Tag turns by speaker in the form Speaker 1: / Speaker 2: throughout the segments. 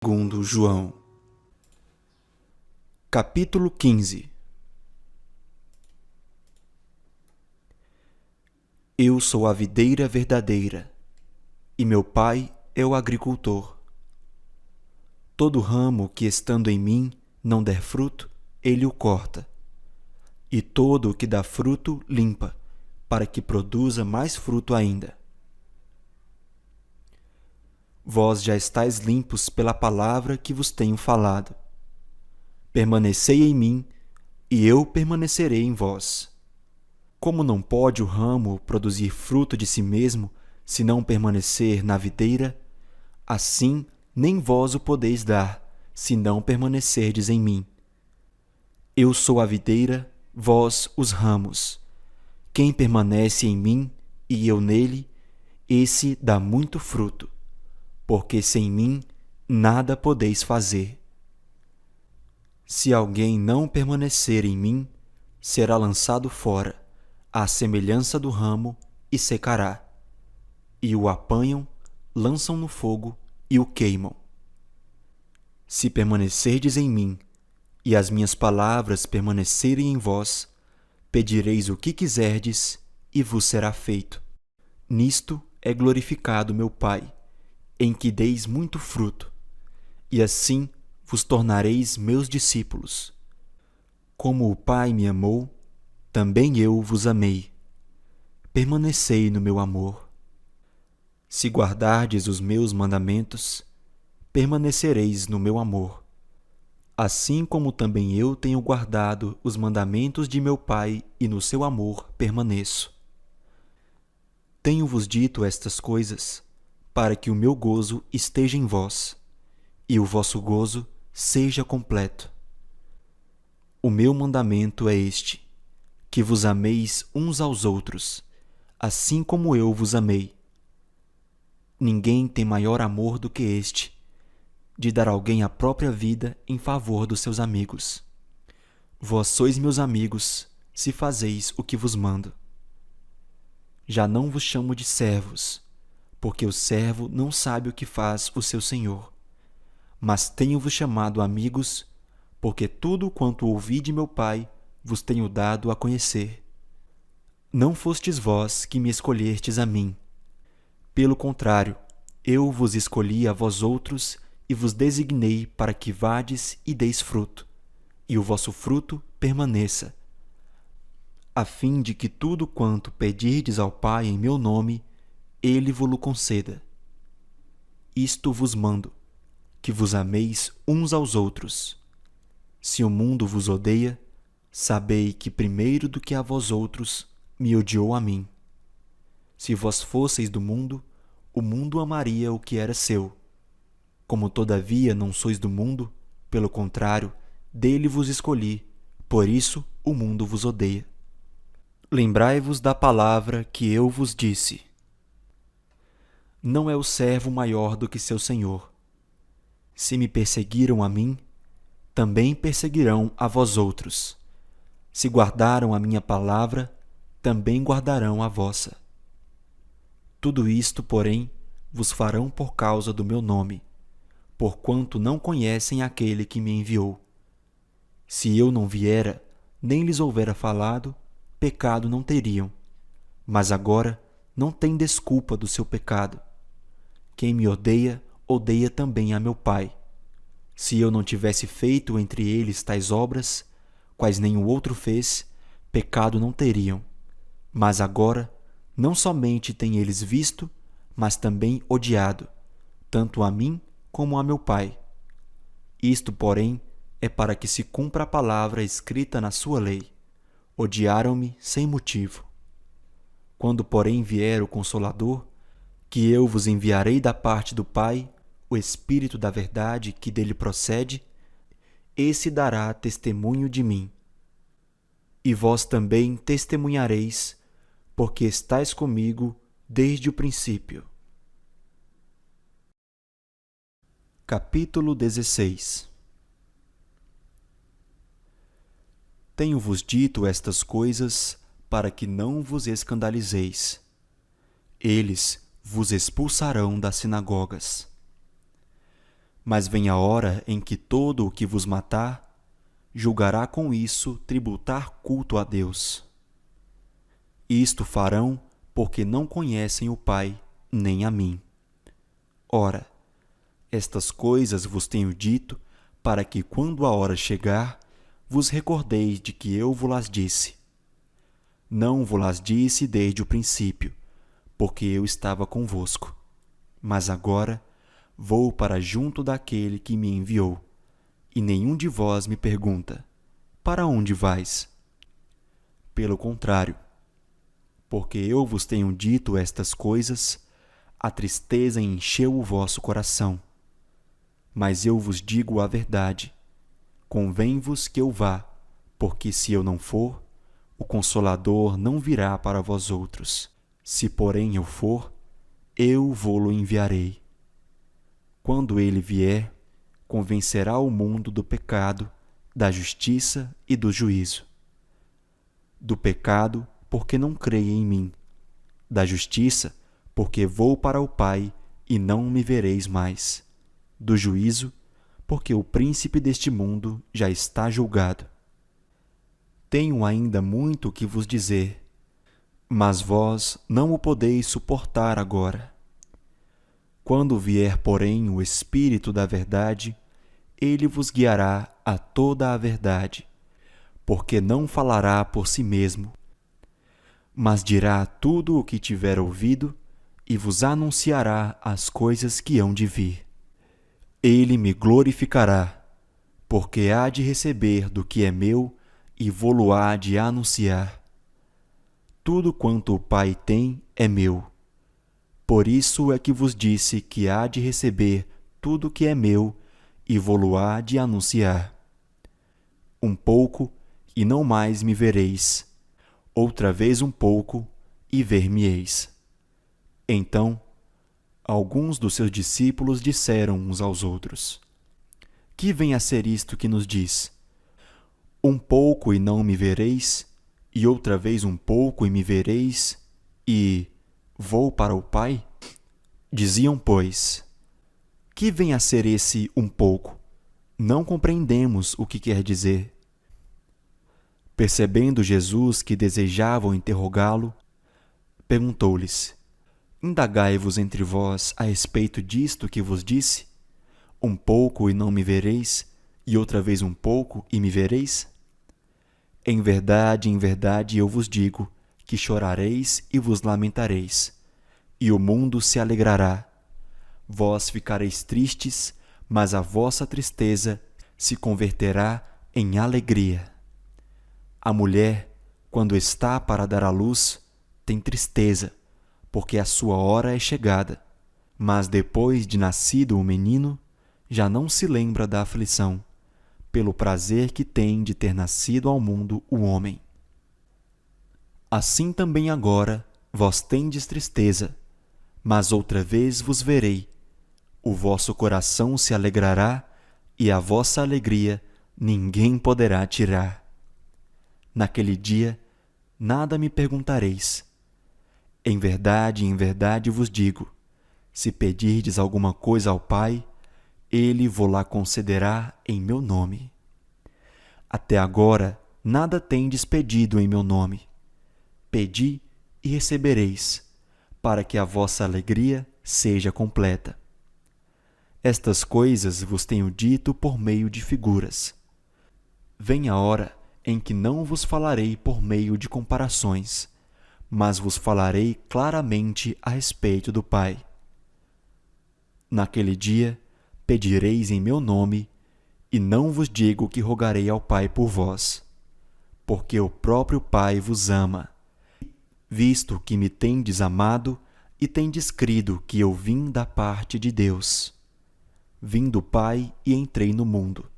Speaker 1: Segundo João, capítulo 15. Eu sou a videira verdadeira, e meu pai é o agricultor. Todo ramo que estando em mim não der fruto, ele o corta, e todo o que dá fruto limpa, para que produza mais fruto ainda. Vós já estáis limpos pela palavra que vos tenho falado. Permanecei em mim, e eu permanecerei em vós. Como não pode o ramo produzir fruto de si mesmo, se não permanecer na videira, assim nem vós o podeis dar, se não permanecerdes em mim. Eu sou a videira, vós os ramos. Quem permanece em mim e eu nele, esse dá muito fruto, porque sem mim nada podeis fazer. Se alguém não permanecer em mim, será lançado fora, à semelhança do ramo, e secará. E o apanham, lançam no fogo e o queimam. Se permanecerdes em mim, e as minhas palavras permanecerem em vós, pedireis o que quiserdes, e vos será feito. Nisto é glorificado meu Pai, em que deis muito fruto, e assim vos tornareis meus discípulos. Como o Pai me amou, também eu vos amei. Permanecei no meu amor. Se guardardes os meus mandamentos, permanecereis no meu amor, assim como também eu tenho guardado os mandamentos de meu Pai e no seu amor permaneço. Tenho-vos dito estas coisas, para que o meu gozo esteja em vós, e o vosso gozo seja completo. O meu mandamento é este, que vos ameis uns aos outros, assim como eu vos amei. Ninguém tem maior amor do que este, de dar alguém a própria vida em favor dos seus amigos. Vós sois meus amigos, se fazeis o que vos mando. Já não vos chamo de servos, porque o servo não sabe o que faz o seu senhor. Mas tenho-vos chamado amigos, porque tudo quanto ouvi de meu Pai vos tenho dado a conhecer. Não fostes vós que me escolhestes a mim. Pelo contrário, eu vos escolhi a vós outros e vos designei para que vades e deis fruto, e o vosso fruto permaneça, a fim de que tudo quanto pedirdes ao Pai em meu nome, ele vo-lo conceda. Isto vos mando, que vos ameis uns aos outros. Se o mundo vos odeia, sabei que primeiro do que a vós outros me odiou a mim. Se vós fosseis do mundo, o mundo amaria o que era seu. Como todavia não sois do mundo, pelo contrário, dele vos escolhi, por isso o mundo vos odeia. Lembrai-vos da palavra que eu vos disse. Não é o servo maior do que seu senhor. Se me perseguiram a mim, também perseguirão a vós outros. Se guardaram a minha palavra, também guardarão a vossa. Tudo isto, porém, vos farão por causa do meu nome, porquanto não conhecem aquele que me enviou. Se eu não viera, nem lhes houvera falado, pecado não teriam. Mas agora não tem desculpa do seu pecado. Quem me odeia, odeia também a meu Pai. Se eu não tivesse feito entre eles tais obras, quais nenhum outro fez, pecado não teriam. Mas agora, não somente têm eles visto, mas também odiado, tanto a mim como a meu Pai. Isto, porém, é para que se cumpra a palavra escrita na sua lei. Odiaram-me sem motivo. Quando, porém, vier o Consolador, que eu vos enviarei da parte do Pai, o Espírito da verdade que dele procede, esse dará testemunho de mim. E vós também testemunhareis, porque estais comigo desde o princípio. Capítulo 16. Tenho-vos dito estas coisas para que não vos escandalizeis. Eles vos expulsarão das sinagogas. Mas vem a hora em que todo o que vos matar julgará com isso tributar culto a Deus. Isto farão porque não conhecem o Pai nem a mim. Ora, estas coisas vos tenho dito para que, quando a hora chegar, vos recordeis de que eu vos disse. Não vos disse desde o princípio, porque eu estava convosco. Mas agora vou para junto daquele que me enviou, e nenhum de vós me pergunta: para onde vais? Pelo contrário, porque eu vos tenho dito estas coisas, a tristeza encheu o vosso coração. Mas eu vos digo a verdade: convém-vos que eu vá, porque se eu não for, o Consolador não virá para vós outros. Se, porém, eu for, eu vô-lo enviarei. Quando ele vier, convencerá o mundo do pecado, da justiça e do juízo. Do pecado, porque não creia em mim. Da justiça, porque vou para o Pai e não me vereis mais. Do juízo, porque o príncipe deste mundo já está julgado. Tenho ainda muito que vos dizer, mas vós não o podeis suportar agora. Quando vier, porém, o Espírito da verdade, ele vos guiará a toda a verdade, porque não falará por si mesmo, mas dirá tudo o que tiver ouvido e vos anunciará as coisas que hão de vir. Ele me glorificará, porque há de receber do que é meu e vô-lo há de anunciar. Tudo quanto o Pai tem é meu. Por isso é que vos disse que há de receber tudo que é meu e vô-lo há de anunciar. Um pouco, e não mais me vereis. Outra vez um pouco, e ver-me-eis. Então, alguns dos seus discípulos disseram uns aos outros: que vem a ser isto que nos diz? Um pouco e não me vereis, e outra vez um pouco e me vereis, e vou para o Pai? Diziam, pois: que vem a ser esse um pouco? Não compreendemos o que quer dizer. Percebendo Jesus que desejavam interrogá-lo, perguntou-lhes: indagai-vos entre vós a respeito disto que vos disse? Um pouco e não me vereis, e outra vez um pouco e me vereis? Em verdade, eu vos digo que chorareis e vos lamentareis, e o mundo se alegrará. Vós ficareis tristes, mas a vossa tristeza se converterá em alegria. A mulher, quando está para dar à luz, tem tristeza, porque a sua hora é chegada, mas depois de nascido o menino, já não se lembra da aflição, pelo prazer que tem de ter nascido ao mundo o homem. Assim também agora vós tendes tristeza, mas outra vez vos verei. O vosso coração se alegrará, e a vossa alegria ninguém poderá tirar. Naquele dia, nada me perguntareis. Em verdade vos digo, se pedirdes alguma coisa ao Pai, Ele vo-la concederá em meu nome. Até agora, nada tendes pedido em meu nome. Pedi e recebereis, para que a vossa alegria seja completa. Estas coisas vos tenho dito por meio de figuras. Vem a hora em que não vos falarei por meio de comparações, mas vos falarei claramente a respeito do Pai. Naquele dia, pedireis em meu nome, e não vos digo que rogarei ao Pai por vós, porque o próprio Pai vos ama, visto que me tendes amado e tendes crido que eu vim da parte de Deus. Vim do Pai e entrei no mundo.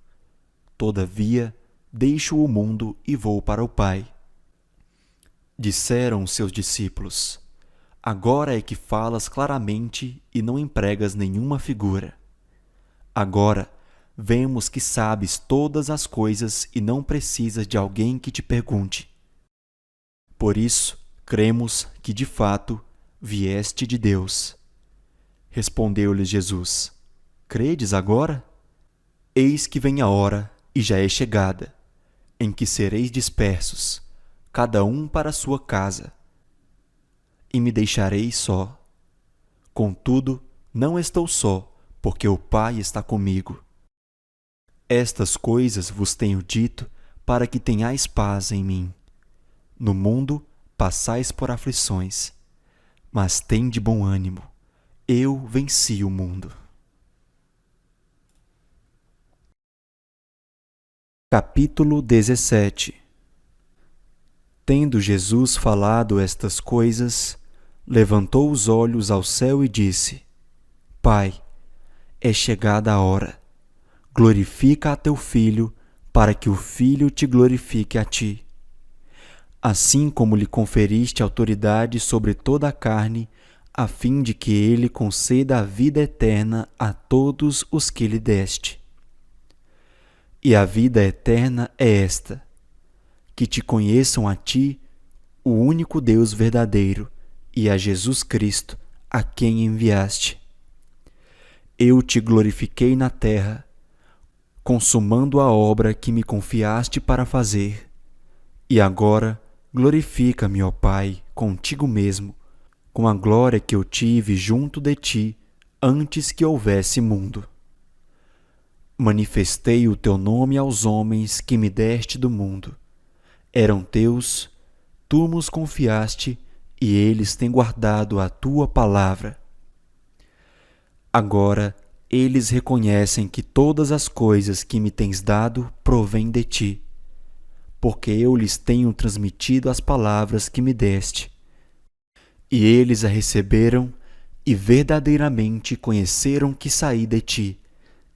Speaker 1: Todavia, deixo o mundo e vou para o Pai. Disseram seus discípulos: agora é que falas claramente e não empregas nenhuma figura. Agora, vemos que sabes todas as coisas e não precisas de alguém que te pergunte. Por isso, cremos que, de fato, vieste de Deus. Respondeu-lhes Jesus: credes agora? Eis que vem a hora, e já é chegada, em que sereis dispersos, cada um para a sua casa, e me deixareis só. Contudo, não estou só, porque o Pai está comigo. Estas coisas vos tenho dito para que tenhais paz em mim. No mundo passais por aflições, mas tende bom ânimo. Eu venci o mundo. Capítulo 17. Tendo Jesus falado estas coisas, levantou os olhos ao céu e disse: Pai, é chegada a hora. Glorifica a teu Filho, para que o Filho te glorifique a ti. Assim como lhe conferiste autoridade sobre toda a carne, a fim de que ele conceda a vida eterna a todos os que lhe deste. E a vida eterna é esta: que te conheçam a ti, o único Deus verdadeiro, e a Jesus Cristo, a quem enviaste. Eu te glorifiquei na terra, consumando a obra que me confiaste para fazer. E agora glorifica-me, ó Pai, contigo mesmo, com a glória que eu tive junto de ti antes que houvesse mundo. Manifestei o teu nome aos homens que me deste do mundo. Eram teus, tu nos confiaste, e eles têm guardado a tua palavra. Agora eles reconhecem que todas as coisas que me tens dado provêm de ti, porque eu lhes tenho transmitido as palavras que me deste. E eles a receberam e verdadeiramente conheceram que saí de ti,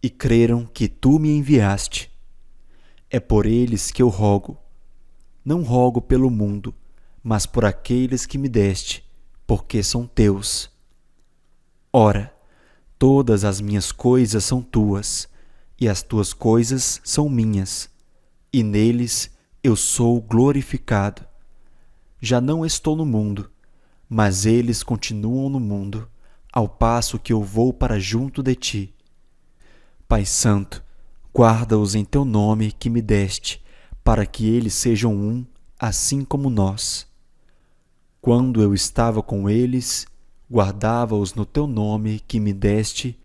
Speaker 1: e creram que tu me enviaste. É por eles que eu rogo. Não rogo pelo mundo, mas por aqueles que me deste, porque são teus. Ora, todas as minhas coisas são tuas, e as tuas coisas são minhas, e neles eu sou glorificado. Já não estou no mundo, mas eles continuam no mundo, ao passo que eu vou para junto de ti. Pai Santo, guarda-os em teu nome que me deste, para que eles sejam um, assim como nós. Quando eu estava com eles, guardava-os no teu nome que me deste,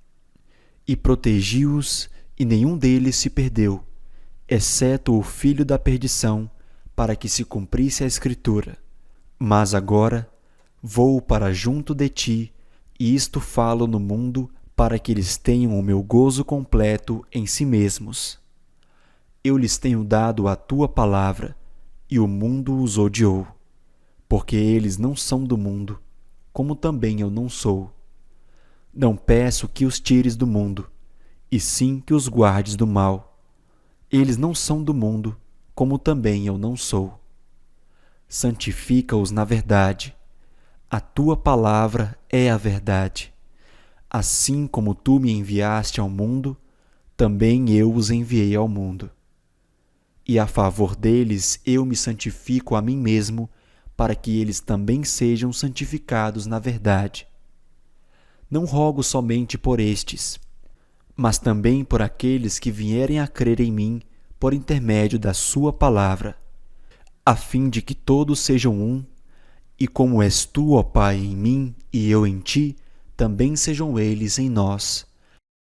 Speaker 1: e protegi-os, e nenhum deles se perdeu, exceto o filho da perdição, para que se cumprisse a Escritura. Mas agora vou para junto de ti, e isto falo no mundo, para que eles tenham o meu gozo completo em si mesmos. Eu lhes tenho dado a tua palavra, e o mundo os odiou, porque eles não são do mundo, como também eu não sou. Não peço que os tires do mundo, e sim que os guardes do mal. Eles não são do mundo, como também eu não sou. Santifica-os na verdade. A tua palavra é a verdade. Assim como tu me enviaste ao mundo, também eu os enviei ao mundo. E a favor deles eu me santifico a mim mesmo, para que eles também sejam santificados na verdade. Não rogo somente por estes, mas também por aqueles que vierem a crer em mim por intermédio da sua palavra, a fim de que todos sejam um, e como és tu, ó Pai, em mim e eu em ti, também sejam eles em nós,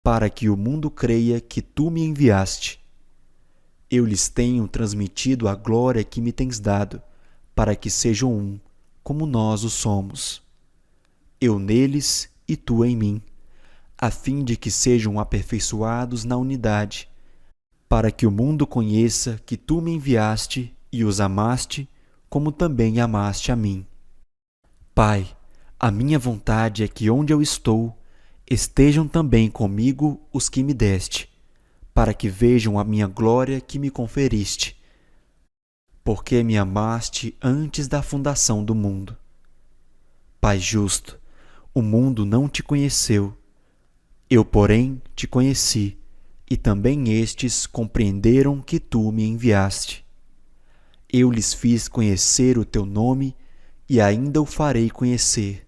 Speaker 1: para que o mundo creia que tu me enviaste. Eu lhes tenho transmitido a glória que me tens dado, para que sejam um, como nós o somos. Eu neles e tu em mim, a fim de que sejam aperfeiçoados na unidade, para que o mundo conheça que tu me enviaste e os amaste, como também amaste a mim. Pai, a minha vontade é que onde eu estou, estejam também comigo os que me deste, para que vejam a minha glória que me conferiste, porque me amaste antes da fundação do mundo. Pai justo, o mundo não te conheceu, eu, porém, te conheci, e também estes compreenderam que tu me enviaste. Eu lhes fiz conhecer o teu nome, e ainda o farei conhecer,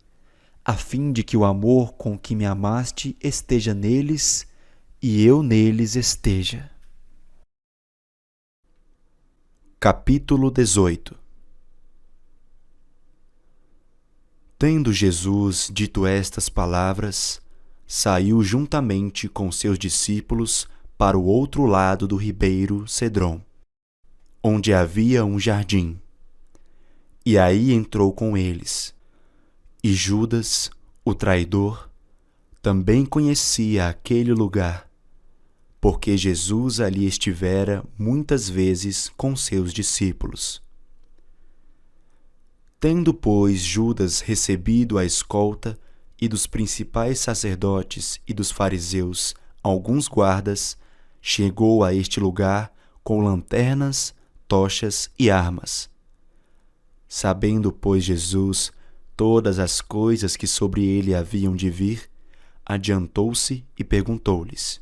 Speaker 1: a fim de que o amor com que me amaste esteja neles e eu neles esteja. Capítulo 18. Tendo Jesus dito estas palavras, saiu juntamente com seus discípulos para o outro lado do ribeiro Cedrom, onde havia um jardim. E aí entrou com eles. E Judas, o traidor, também conhecia aquele lugar, porque Jesus ali estivera muitas vezes com seus discípulos. Tendo, pois, Judas recebido a escolta e dos principais sacerdotes e dos fariseus alguns guardas, chegou a este lugar com lanternas, tochas e armas. Sabendo, pois, Jesus todas as coisas que sobre ele haviam de vir, adiantou-se e perguntou-lhes: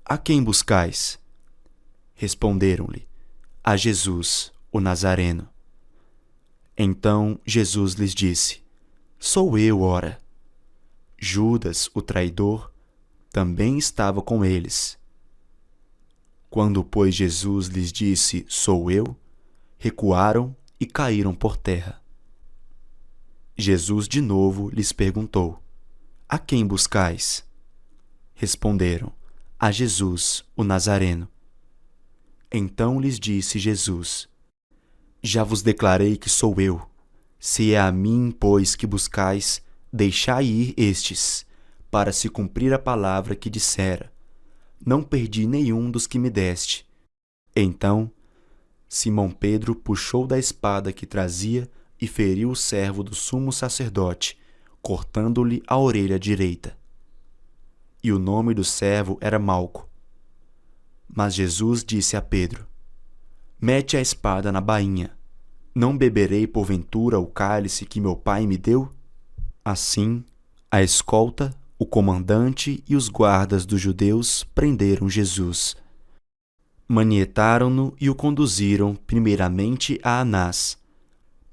Speaker 1: A quem buscais? Responderam-lhe: A Jesus, o Nazareno. Então Jesus lhes disse: Sou eu, ora. Judas, o traidor, também estava com eles. Quando, pois, Jesus lhes disse: Sou eu, recuaram e caíram por terra. Jesus de novo lhes perguntou: A quem buscais? Responderam: A Jesus, o Nazareno. Então lhes disse Jesus: Já vos declarei que sou eu. Se é a mim, pois, que buscais, deixai ir estes, para se cumprir a palavra que dissera: Não perdi nenhum dos que me deste. Então Simão Pedro puxou da espada que trazia e feriu o servo do sumo sacerdote, cortando-lhe a orelha direita. E o nome do servo era Malco. Mas Jesus disse a Pedro: Mete a espada na bainha. Não beberei porventura o cálice que meu pai me deu? Assim, a escolta, o comandante e os guardas dos judeus prenderam Jesus. Manietaram-no e o conduziram primeiramente a Anás,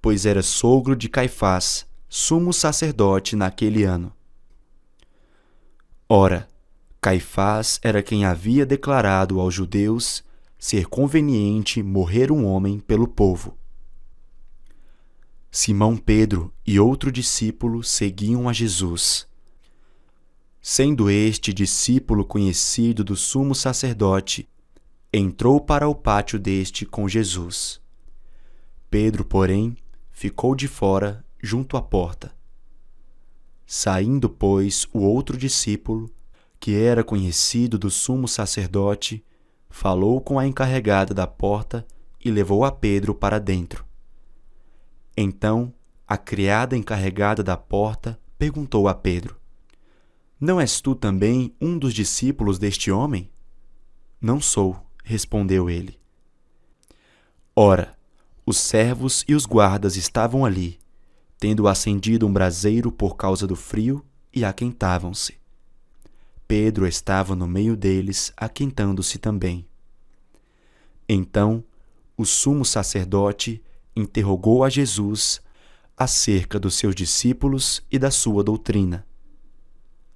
Speaker 1: pois era sogro de Caifás, sumo sacerdote naquele ano. Ora, Caifás era quem havia declarado aos judeus ser conveniente morrer um homem pelo povo. Simão Pedro e outro discípulo seguiam a Jesus. Sendo este discípulo conhecido do sumo sacerdote, entrou para o pátio deste com Jesus. Pedro, porém, ficou de fora, junto à porta. Saindo, pois, o outro discípulo, que era conhecido do sumo sacerdote, falou com a encarregada da porta e levou a Pedro para dentro. Então, a criada encarregada da porta perguntou a Pedro: Não és tu também um dos discípulos deste homem? Não sou, respondeu ele. Ora, os servos e os guardas estavam ali, tendo acendido um braseiro por causa do frio, e aquentavam-se. Pedro estava no meio deles, aquentando-se também. Então, o sumo sacerdote interrogou a Jesus acerca dos seus discípulos e da sua doutrina.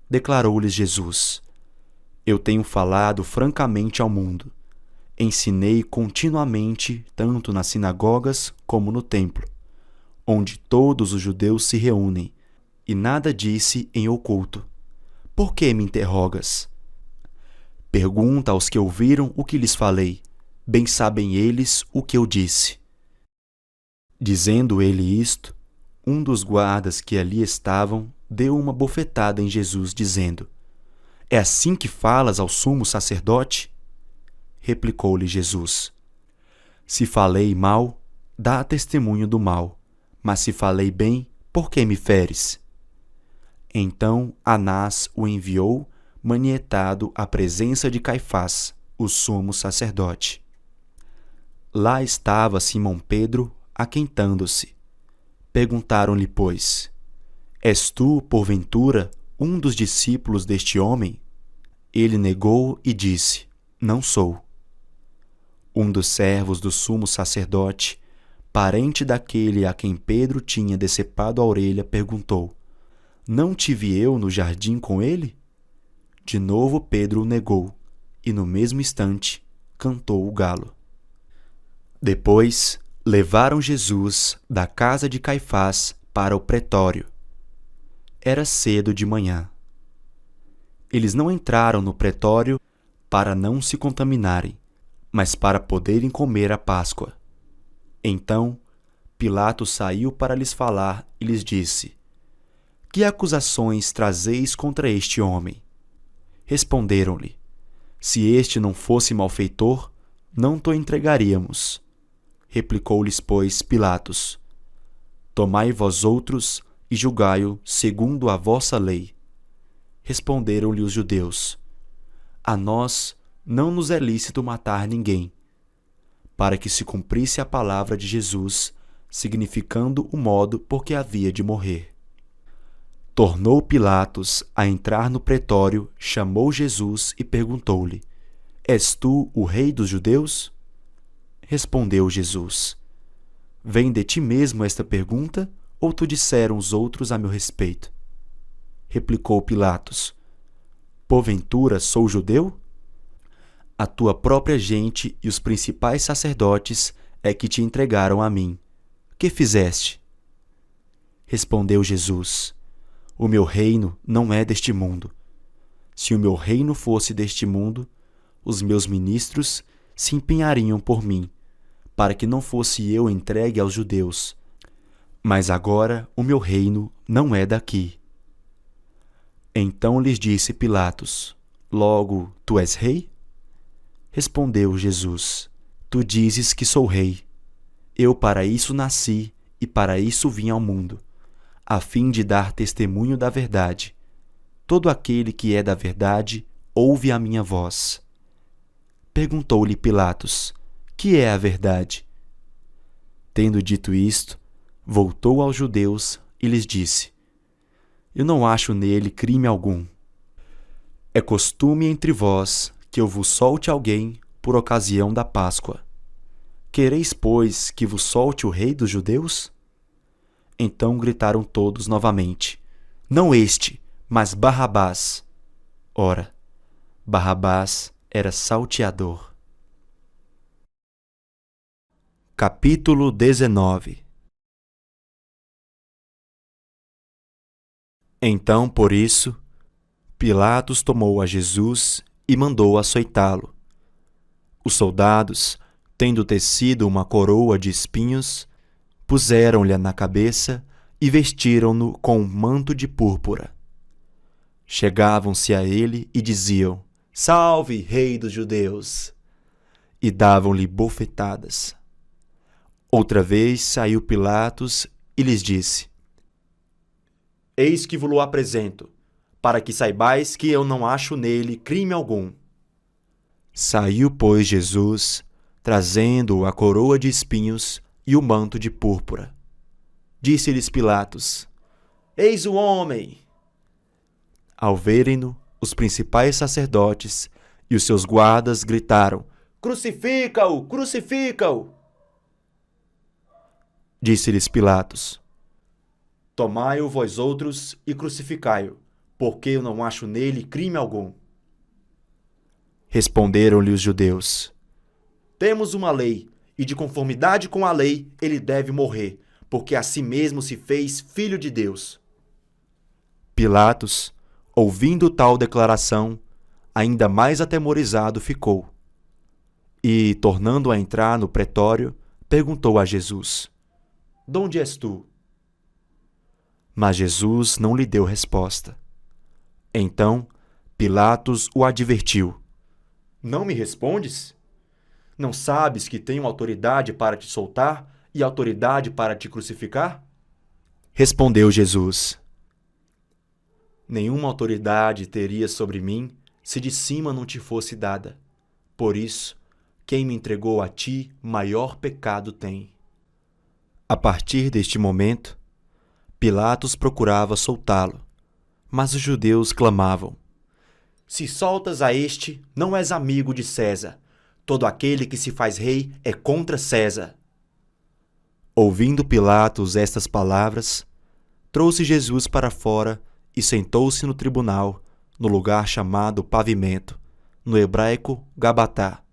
Speaker 1: Declarou-lhes Jesus: Eu tenho falado francamente ao mundo. Ensinei continuamente, tanto nas sinagogas como no templo, onde todos os judeus se reúnem, e nada disse em oculto. Por que me interrogas? Pergunta aos que ouviram o que lhes falei. Bem sabem eles o que eu disse. Dizendo ele isto, um dos guardas que ali estavam deu uma bofetada em Jesus, dizendo: É assim que falas ao sumo sacerdote? Replicou-lhe Jesus: Se falei mal, dá testemunho do mal, mas se falei bem, por que me feres? Então Anás o enviou, manietado à presença de Caifás, o sumo sacerdote. Lá estava Simão Pedro, aquentando-se. Perguntaram-lhe, pois: És tu, porventura, um dos discípulos deste homem? Ele negou e disse: Não sou. Um dos servos do sumo sacerdote, parente daquele a quem Pedro tinha decepado a orelha, perguntou: Não te vi eu no jardim com ele? De novo Pedro o negou, e no mesmo instante cantou o galo. Depois levaram Jesus da casa de Caifás para o pretório. Era cedo de manhã. Eles não entraram no pretório para não se contaminarem, mas para poderem comer a Páscoa. Então Pilatos saiu para lhes falar e lhes disse: Que acusações trazeis contra este homem? Responderam-lhe: Se este não fosse malfeitor, não te entregaríamos. Replicou-lhes, pois, Pilatos: Tomai vós outros e julgai-o segundo a vossa lei. Responderam-lhe os judeus: A nós não nos é lícito matar ninguém, para que se cumprisse a palavra de Jesus, significando o modo por que havia de morrer. Tornou Pilatos a entrar no pretório, chamou Jesus e perguntou-lhe: És tu o rei dos judeus? Respondeu Jesus: Vem de ti mesmo esta pergunta, ou te disseram os outros a meu respeito? Replicou Pilatos: Porventura sou judeu? A tua própria gente e os principais sacerdotes é que te entregaram a mim. Que fizeste? Respondeu Jesus: O meu reino não é deste mundo. Se o meu reino fosse deste mundo, os meus ministros se empenhariam por mim, para que não fosse eu entregue aos judeus. Mas agora o meu reino não é daqui. Então lhes disse Pilatos: Logo, tu és rei? Respondeu Jesus: Tu dizes que sou rei. Eu para isso nasci e para isso vim ao mundo, a fim de dar testemunho da verdade. Todo aquele que é da verdade ouve a minha voz. Perguntou-lhe Pilatos: Que é a verdade? Tendo dito isto, voltou aos judeus e lhes disse: Eu não acho nele crime algum. É costume entre vós que eu vos solte alguém por ocasião da Páscoa. Quereis, pois, que vos solte o rei dos judeus? Então gritaram todos novamente: Não este, mas Barrabás. Ora, Barrabás era salteador. Capítulo 19. Então, por isso, Pilatos tomou a Jesus e mandou açoitá-lo. Os soldados, tendo tecido uma coroa de espinhos, puseram-lhe na cabeça e vestiram-no com um manto de púrpura. Chegavam-se a ele e diziam: Salve, rei dos judeus! E davam-lhe bofetadas. Outra vez saiu Pilatos e lhes disse: Eis que vos-lo apresento, para que saibais que eu não acho nele crime algum. Saiu, pois, Jesus, trazendo a coroa de espinhos e o manto de púrpura. Disse-lhes Pilatos: Eis o homem! Ao verem-no, os principais sacerdotes e os seus guardas gritaram: Crucifica-o! Crucifica-o! Disse-lhes Pilatos: Tomai-o vós outros e crucificai-o, porque eu não acho nele crime algum. Responderam-lhe os judeus: Temos uma lei, e de conformidade com a lei ele deve morrer, porque a si mesmo se fez filho de Deus. Pilatos, ouvindo tal declaração, ainda mais atemorizado ficou. E, tornando a entrar no pretório, perguntou a Jesus: Donde és tu? Mas Jesus não lhe deu resposta. Então Pilatos o advertiu: Não me respondes? Não sabes que tenho autoridade para te soltar e autoridade para te crucificar? Respondeu Jesus: Nenhuma autoridade teria sobre mim se de cima não te fosse dada. Por isso, quem me entregou a ti, maior pecado tem. A partir deste momento, Pilatos procurava soltá-lo, mas os judeus clamavam: Se soltas a este, não és amigo de César. Todo aquele que se faz rei é contra César. Ouvindo Pilatos estas palavras, trouxe Jesus para fora e sentou-se no tribunal, no lugar chamado Pavimento, no hebraico Gabatá.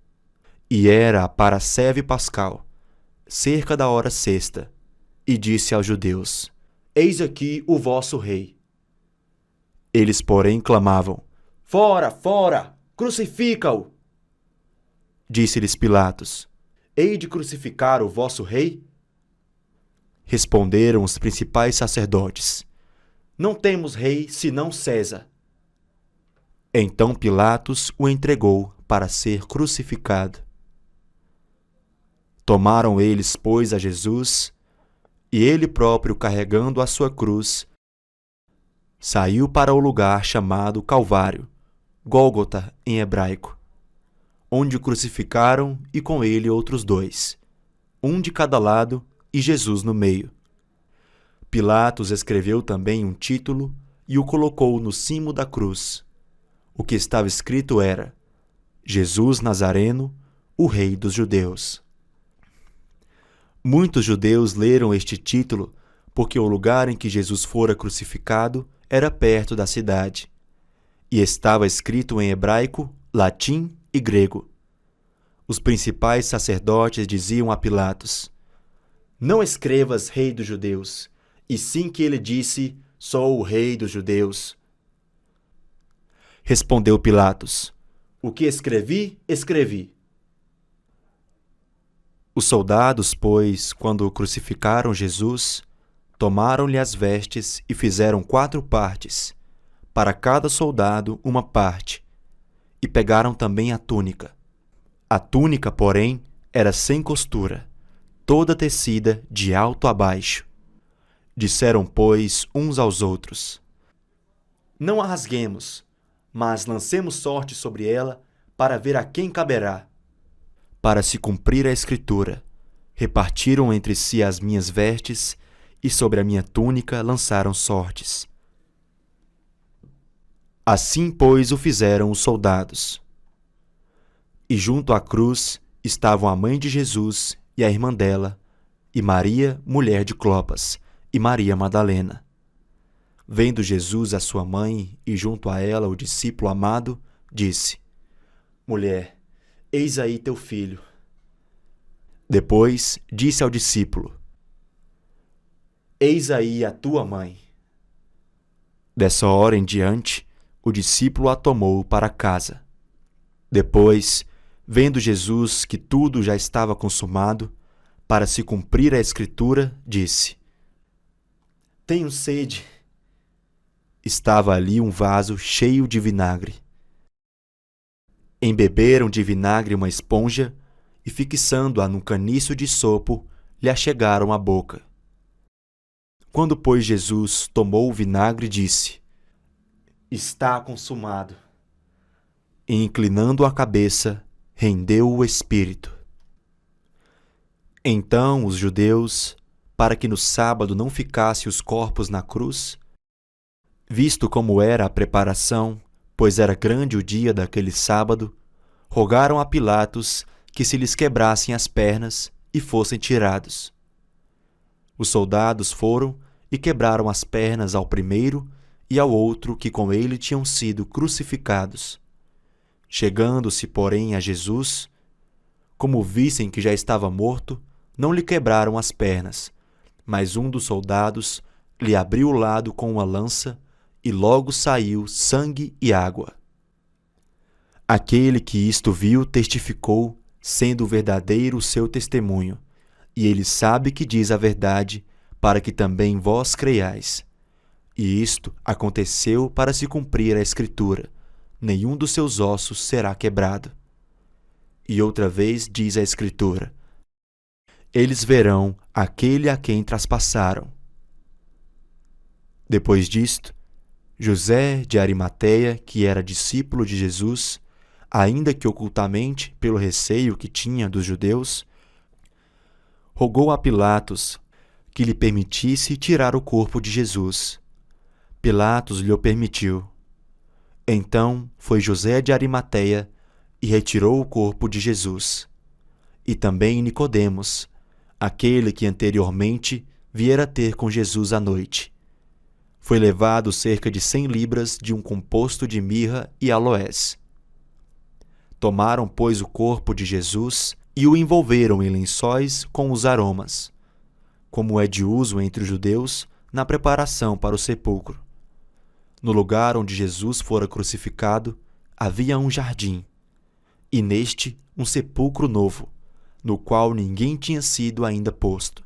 Speaker 1: E era para a seve pascal, cerca da hora sexta, e disse aos judeus: Eis aqui o vosso rei. Eles, porém, clamavam: Fora, fora! Crucifica-o! Disse-lhes Pilatos: Hei de crucificar o vosso rei? Responderam os principais sacerdotes: Não temos rei senão César. Então Pilatos o entregou para ser crucificado. Tomaram eles, pois, a Jesus, e ele próprio, carregando a sua cruz, saiu para o lugar chamado Calvário, Gólgota em hebraico, onde o crucificaram e com ele outros dois, um de cada lado e Jesus no meio. Pilatos escreveu também um título e o colocou no cimo da cruz. O que estava escrito era: Jesus Nazareno, o Rei dos Judeus. Muitos judeus leram este título porque o lugar em que Jesus fora crucificado era perto da cidade, e estava escrito em hebraico, latim e grego. Os principais sacerdotes diziam a Pilatos: Não escrevas Rei dos Judeus, e sim que ele disse: Sou o Rei dos Judeus. Respondeu Pilatos: O que escrevi, escrevi. Os soldados, pois, quando crucificaram Jesus, tomaram-lhe as vestes e fizeram 4 partes, para cada soldado uma parte, e pegaram também a túnica. A túnica, porém, era sem costura, toda tecida de alto a baixo. Disseram, pois, uns aos outros: Não a rasguemos, mas lancemos sorte sobre ela para ver a quem caberá. Para se cumprir a Escritura, repartiram entre si as minhas vestes e sobre a minha túnica lançaram sortes. Assim, pois, o fizeram os soldados. E junto à cruz estavam a mãe de Jesus e a irmã dela, e Maria, mulher de Clopas, e Maria Madalena. Vendo Jesus a sua mãe e junto a ela o discípulo amado, disse: Mulher, eis aí teu filho. Depois disse ao discípulo: Eis aí a tua mãe. Dessa hora em diante, o discípulo a tomou para casa. Depois, vendo Jesus que tudo já estava consumado, para se cumprir a Escritura, disse: Tenho sede. Estava ali um vaso cheio de vinagre. Embeberam de vinagre uma esponja e, fixando-a num caniço de sopo, lhe achegaram à boca. Quando, pois, Jesus tomou o vinagre, disse: Está consumado. E, inclinando a cabeça, rendeu o espírito. Então os judeus, para que no sábado não ficassem os corpos na cruz, visto como era a preparação, pois era grande o dia daquele sábado, rogaram a Pilatos que se lhes quebrassem as pernas e fossem tirados. Os soldados foram e quebraram as pernas ao primeiro e ao outro que com ele tinham sido crucificados. Chegando-se, porém, a Jesus, como vissem que já estava morto, não lhe quebraram as pernas, mas um dos soldados lhe abriu o lado com uma lança, e logo saiu sangue e água. Aquele que isto viu testificou, sendo verdadeiro o seu testemunho, e ele sabe que diz a verdade, para que também vós creiais. E isto aconteceu para se cumprir a Escritura: nenhum dos seus ossos será quebrado. E outra vez diz a Escritura: eles verão aquele a quem traspassaram. Depois disto, José de Arimateia, que era discípulo de Jesus, ainda que ocultamente pelo receio que tinha dos judeus, rogou a Pilatos que lhe permitisse tirar o corpo de Jesus. Pilatos lhe o permitiu. Então foi José de Arimateia e retirou o corpo de Jesus. E também Nicodemos, aquele que anteriormente viera ter com Jesus à noite. Foi levado cerca de 100 libras de um composto de mirra e aloés. Tomaram, pois, o corpo de Jesus e o envolveram em lençóis com os aromas, como é de uso entre os judeus na preparação para o sepulcro. No lugar onde Jesus fora crucificado, havia um jardim, e neste um sepulcro novo, no qual ninguém tinha sido ainda posto.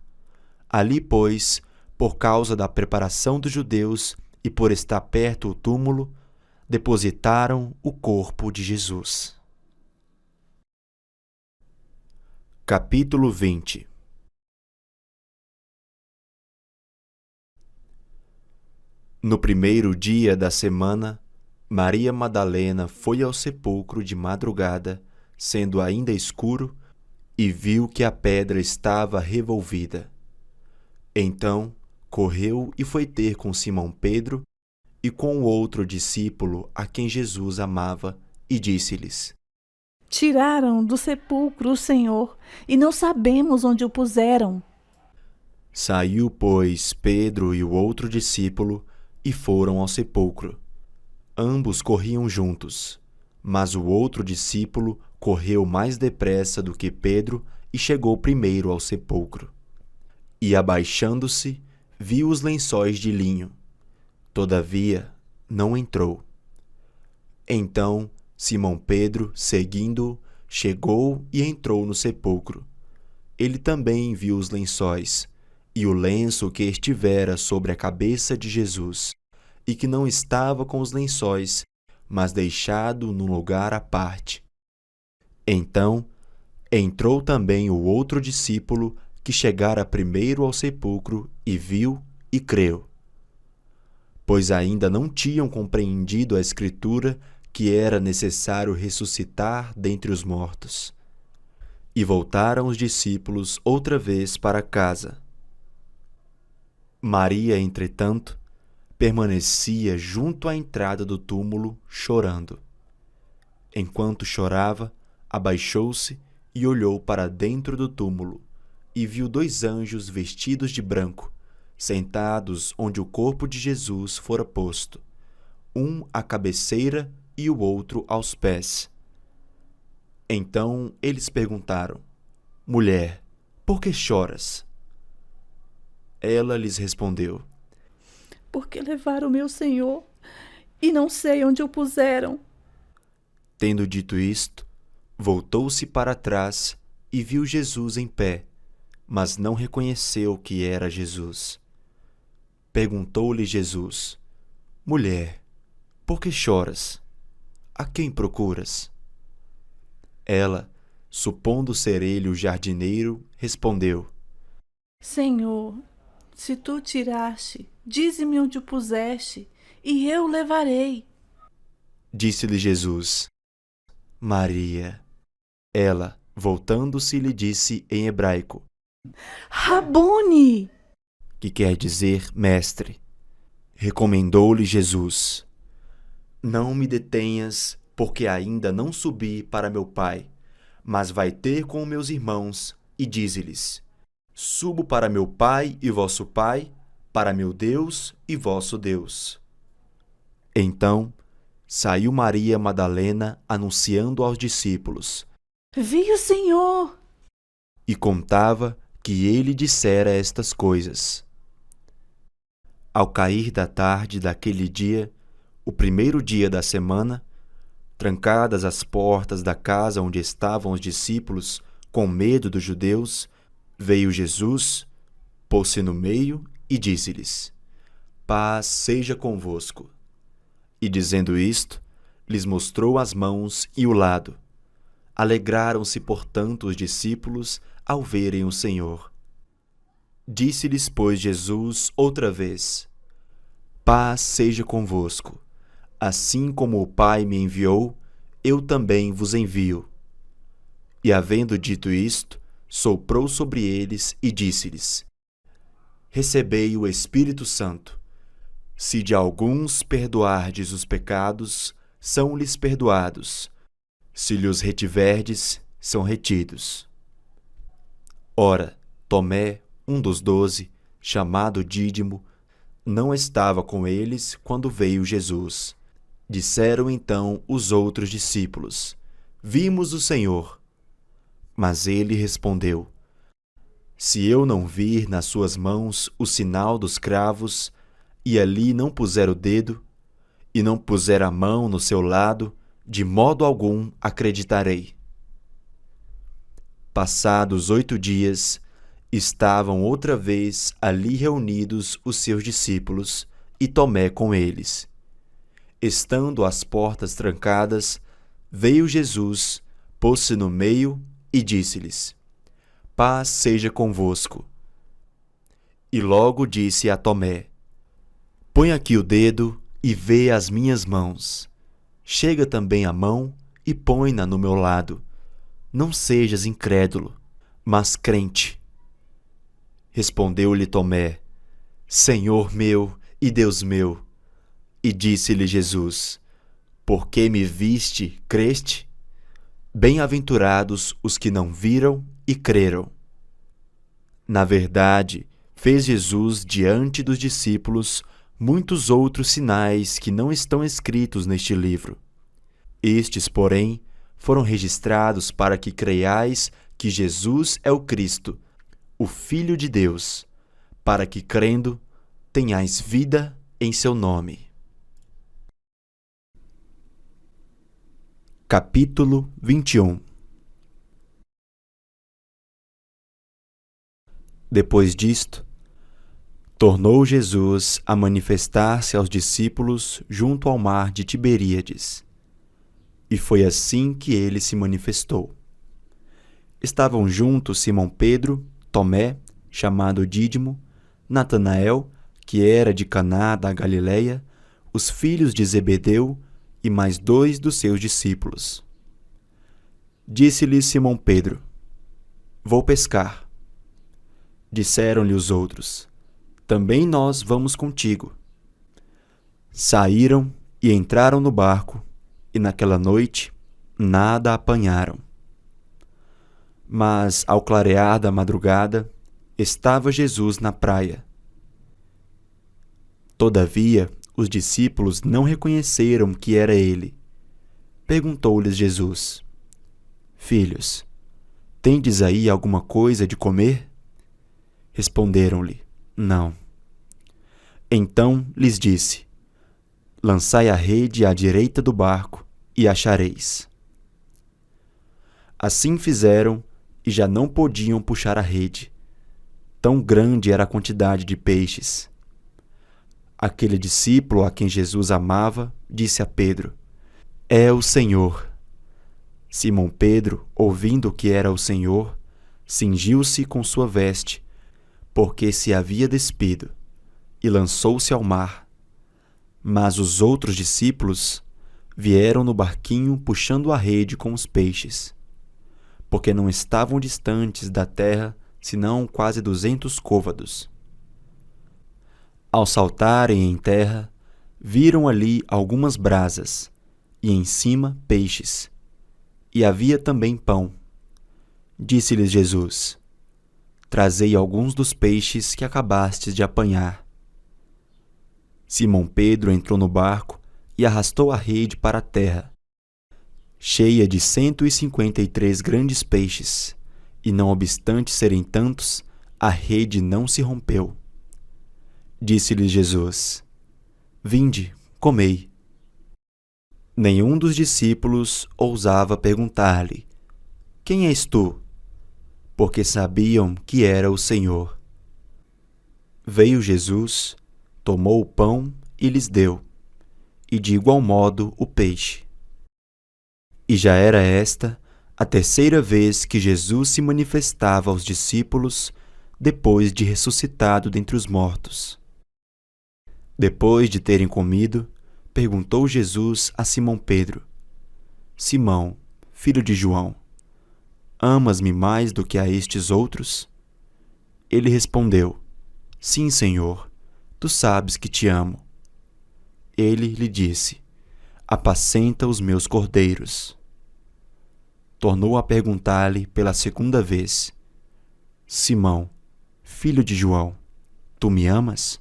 Speaker 1: Ali, pois, por causa da preparação dos judeus e por estar perto o túmulo, depositaram o corpo de Jesus. Capítulo 20. No primeiro dia da semana, Maria Madalena foi ao sepulcro de madrugada, sendo ainda escuro, e viu que a pedra estava revolvida. Então, correu e foi ter com Simão Pedro e com o outro discípulo a quem Jesus amava, e disse-lhes:
Speaker 2: Tiraram do sepulcro o Senhor, e não sabemos onde o puseram.
Speaker 1: Saiu, pois, Pedro e o outro discípulo e foram ao sepulcro. Ambos corriam juntos, mas o outro discípulo correu mais depressa do que Pedro e chegou primeiro ao sepulcro. E, abaixando-se, viu os lençóis de linho. Todavia, não entrou. Então, Simão Pedro, seguindo-o, chegou e entrou no sepulcro. Ele também viu os lençóis, e o lenço que estivera sobre a cabeça de Jesus, e que não estava com os lençóis, mas deixado num lugar à parte. Então, entrou também o outro discípulo, que chegara primeiro ao sepulcro, e viu e creu. Pois ainda não tinham compreendido a Escritura que era necessário ressuscitar dentre os mortos. E voltaram os discípulos outra vez para casa. Maria, entretanto, permanecia junto à entrada do túmulo, chorando. Enquanto chorava, abaixou-se e olhou para dentro do túmulo, e viu 2 anjos vestidos de branco, sentados onde o corpo de Jesus fora posto, um à cabeceira e o outro aos pés. Então eles perguntaram: Mulher, por que choras? Ela lhes respondeu:
Speaker 2: Porque levaram o meu Senhor, e não sei onde o puseram.
Speaker 1: Tendo dito isto, voltou-se para trás e viu Jesus em pé, mas não reconheceu que era Jesus. Perguntou-lhe Jesus: Mulher, por que choras? A quem procuras? Ela, supondo ser ele o jardineiro, respondeu:
Speaker 2: Senhor, se tu o tiraste, dize-me onde o puseste, e eu o levarei.
Speaker 1: Disse-lhe Jesus: Maria. Ela, voltando-se, lhe disse em hebraico,
Speaker 2: Rabone!
Speaker 1: que quer dizer mestre. Recomendou-lhe Jesus: Não me detenhas, porque ainda não subi para meu Pai, mas vai ter com meus irmãos e dize-lhes: Subo para meu Pai e vosso Pai, para meu Deus e vosso Deus. Então saiu Maria Madalena anunciando aos discípulos,
Speaker 2: Vi o Senhor!
Speaker 1: e contava que ele dissera estas coisas. Ao cair da tarde daquele dia, o primeiro dia da semana, trancadas as portas da casa onde estavam os discípulos, com medo dos judeus, veio Jesus, pôs-se no meio e disse-lhes: Paz seja convosco. E dizendo isto, lhes mostrou as mãos e o lado. Alegraram-se, portanto, os discípulos ao verem o Senhor. Disse-lhes, pois, Jesus outra vez: Paz seja convosco. Assim como o Pai me enviou, eu também vos envio. E, havendo dito isto, soprou sobre eles e disse-lhes: Recebei o Espírito Santo. Se de alguns perdoardes os pecados, são-lhes perdoados. Se lhes retiverdes, são retidos. Ora, Tomé, um dos 12, chamado Dídimo, não estava com eles quando veio Jesus. Disseram então os outros discípulos: Vimos o Senhor. Mas ele respondeu: Se eu não vir nas suas mãos o sinal dos cravos, e ali não puser o dedo, e não puser a mão no seu lado, de modo algum acreditarei. Passados 8 dias, estavam outra vez ali reunidos os seus discípulos e Tomé com eles. Estando as portas trancadas, veio Jesus, pôs-se no meio e disse-lhes: Paz seja convosco. E logo disse a Tomé: Põe aqui o dedo e vê as minhas mãos. Chega também a mão e põe-na no meu lado. Não sejas incrédulo, mas crente. Respondeu-lhe Tomé: Senhor meu e Deus meu. E disse-lhe Jesus: Porque me viste, creste? Bem-aventurados os que não viram e creram. Na verdade, fez Jesus diante dos discípulos muitos outros sinais que não estão escritos neste livro. Estes, porém, foram registrados para que creiais que Jesus é o Cristo, o Filho de Deus, para que, crendo, tenhais vida em seu nome. Capítulo 21. Depois disto, tornou Jesus a manifestar-se aos discípulos junto ao mar de Tiberíades. E foi assim que ele se manifestou. Estavam juntos Simão Pedro, Tomé, chamado Dídimo, Natanael, que era de Caná da Galileia, os filhos de Zebedeu e mais 2 dos seus discípulos. Disse-lhe Simão Pedro: Vou pescar. Disseram-lhe os outros: Também nós vamos contigo. Saíram e entraram no barco, e naquela noite nada apanharam. Mas, ao clarear da madrugada, estava Jesus na praia. Todavia, os discípulos não reconheceram que era ele. Perguntou-lhes Jesus: Filhos, tendes aí alguma coisa de comer? Responderam-lhe: Não. Então lhes disse: Lançai a rede à direita do barco e achareis. Assim fizeram e já não podiam puxar a rede. Tão grande era a quantidade de peixes. Aquele discípulo a quem Jesus amava disse a Pedro: É o Senhor. Simão Pedro, ouvindo que era o Senhor, cingiu-se com sua veste, porque se havia despido, e lançou-se ao mar. Mas os outros discípulos vieram no barquinho puxando a rede com os peixes, porque não estavam distantes da terra senão quase 200 côvados. Ao saltarem em terra, viram ali algumas brasas, e em cima peixes, e havia também pão. Disse-lhes Jesus: Trazei alguns dos peixes que acabastes de apanhar. Simão Pedro entrou no barco e arrastou a rede para a terra, cheia de 153 grandes peixes, e não obstante serem tantos, a rede não se rompeu. Disse-lhes Jesus: Vinde, comei. Nenhum dos discípulos ousava perguntar-lhe: Quem és tu? Porque sabiam que era o Senhor. Veio Jesus, tomou o pão e lhes deu, e de igual modo o peixe. E já era esta a 3ª vez que Jesus se manifestava aos discípulos depois de ressuscitado dentre os mortos. Depois de terem comido, perguntou Jesus a Simão Pedro: Simão, filho de João, amas-me mais do que a estes outros? Ele respondeu: Sim, Senhor, tu sabes que te amo. Ele lhe disse: Apacenta os meus cordeiros. Tornou a perguntar-lhe pela 2ª vez: Simão, filho de João, tu me amas?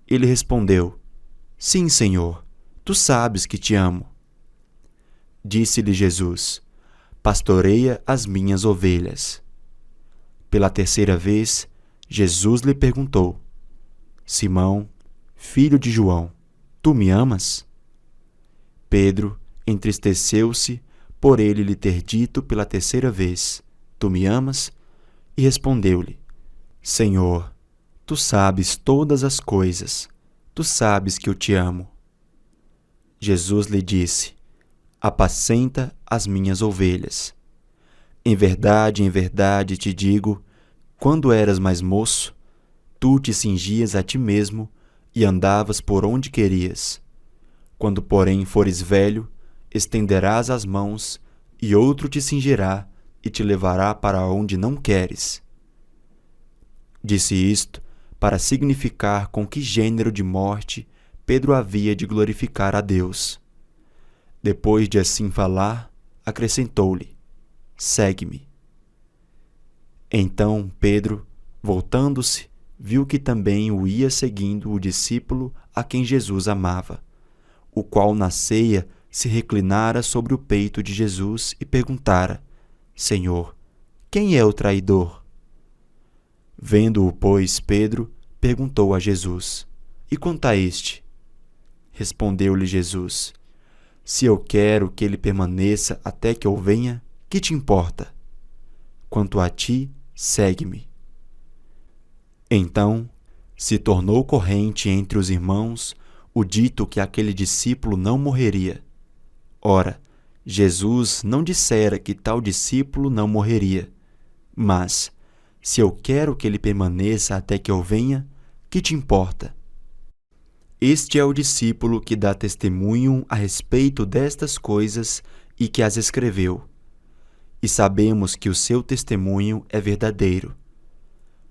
Speaker 1: Ele respondeu: Sim, Senhor, tu sabes que te amo. Disse-lhe Jesus: Pastoreia as minhas ovelhas. Pela terceira vez, Jesus lhe perguntou: Simão, filho de João, tu me amas? Pedro entristeceu-se por ele lhe ter dito pela terceira vez: Tu me amas? E respondeu-lhe: Senhor, tu sabes todas as coisas, tu sabes que eu te amo. Jesus lhe disse: Apacenta as minhas ovelhas. Em verdade te digo, quando eras mais moço, tu te cingias a ti mesmo e andavas por onde querias. Quando, porém, fores velho, estenderás as mãos, e outro te cingirá e te levará para onde não queres. Disse isto para significar com que gênero de morte Pedro havia de glorificar a Deus. Depois de assim falar, acrescentou-lhe: Segue-me. Então Pedro, voltando-se, viu que também o ia seguindo o discípulo a quem Jesus amava, o qual na ceia se reclinara sobre o peito de Jesus e perguntara: Senhor, quem é o traidor? Vendo-o, pois, Pedro perguntou a Jesus: E quanto a este? Respondeu-lhe Jesus: Se eu quero que ele permaneça até que eu venha, que te importa? Quanto a ti, segue-me. Então se tornou corrente entre os irmãos o dito que aquele discípulo não morreria. Ora, Jesus não dissera que tal discípulo não morreria, mas, se eu quero que ele permaneça até que eu venha, que te importa? Este é o discípulo que dá testemunho a respeito destas coisas e que as escreveu. E sabemos que o seu testemunho é verdadeiro.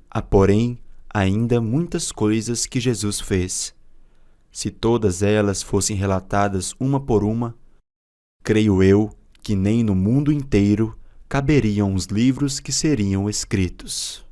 Speaker 1: Há, porém, ainda muitas coisas que Jesus fez. Se todas elas fossem relatadas uma por uma, creio eu que nem no mundo inteiro caberiam os livros que seriam escritos.